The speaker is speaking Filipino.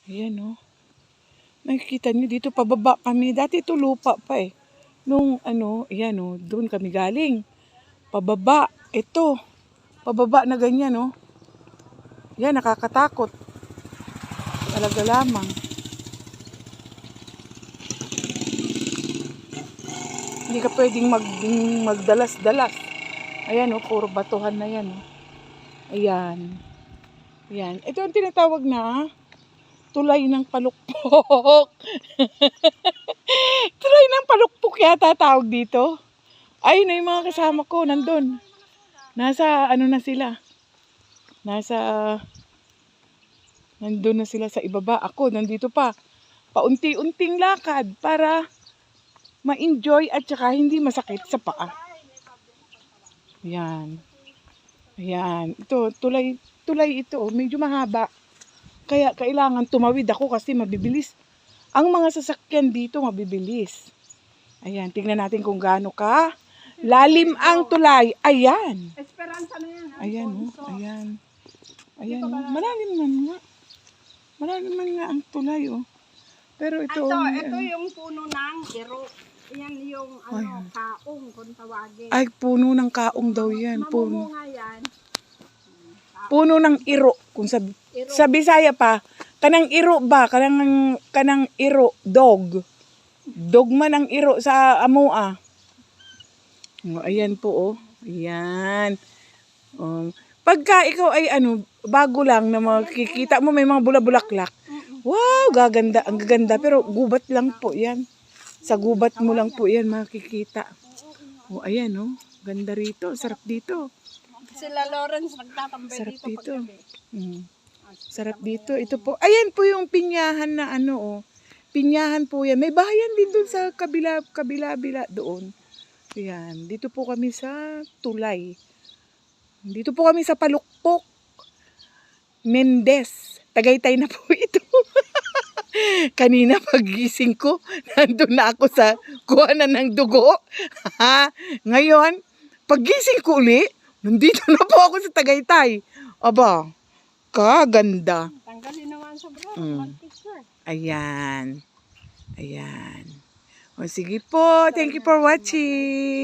Ayan o. Nakikita nyo dito, pababa kami. Dati ito lupa pa eh. Nung ayan o, doon kami galing. Pababa, ito. Pababa na ganyan o. Yan, nakakatakot. Talaga lamang. Hindi ka pwedeng magdalas-dalas. Ayan o, puro batuhan na yan o. Ayan. Ayan. Ito ang tinatawag na tulay ng palukpok. Tulay ng palukpok yata tawag dito. Ay, na yung mga kasama ko, nandun. Nasa, na sila. Nandun na sila sa ibaba. Ako, nandito pa. Paunti-unting lakad para ma-enjoy at saka hindi masakit sa paa. Ayan. Ayan. Ito, tulay ito. Medyo mahaba. Kaya kailangan tumawid ako kasi mabibilis. Ang mga sasakyan dito mabibilis. Ayan, tingnan natin kung gaano ka lalim ang tulay. Ayan. Esperanza na yan. Ayan, ayan. Ayan, malalim man nga. Malalim man nga ang tulay, oh. Pero ito, ito yung puno ng iro. Yan yung kaong kung tawagin. Ay, puno ng kaong daw yan. Mamumunga yan. Puno ng iro. Kung sa Bisaya pa, kanang iro ba? Kanang iro, dog. Dog man ang iro sa amoa. Ayan po, oh. Ayan. Pagka ikaw ay bago lang na makikita mo may mga bulabulaklak. Wow, gaganda. Ang gaganda. Pero gubat lang po yan. Sa gubat mo lang po yan makikita. Oh, ayan, oh. Ganda rito. Sarap dito. Sila Lawrence nagtatambay Sarap dito. Sarap dito. Ito po. Ayan po yung pinyahan na Pinyahan po yan. May bahayan din doon sa kabila doon. Ayan. Dito po kami sa tulay. Dito po kami sa Palukpok. Mendez. Tagaytay na po ito. Kanina pagising ko, nandun na ako sa kuhanan ng dugo. Ngayon, pagising ko uli, nandito na po ako sa Tagaytay. Aba, kaganda. Tanggalin naman sa bro. Ayan. Ayan. O sige po, thank you for watching.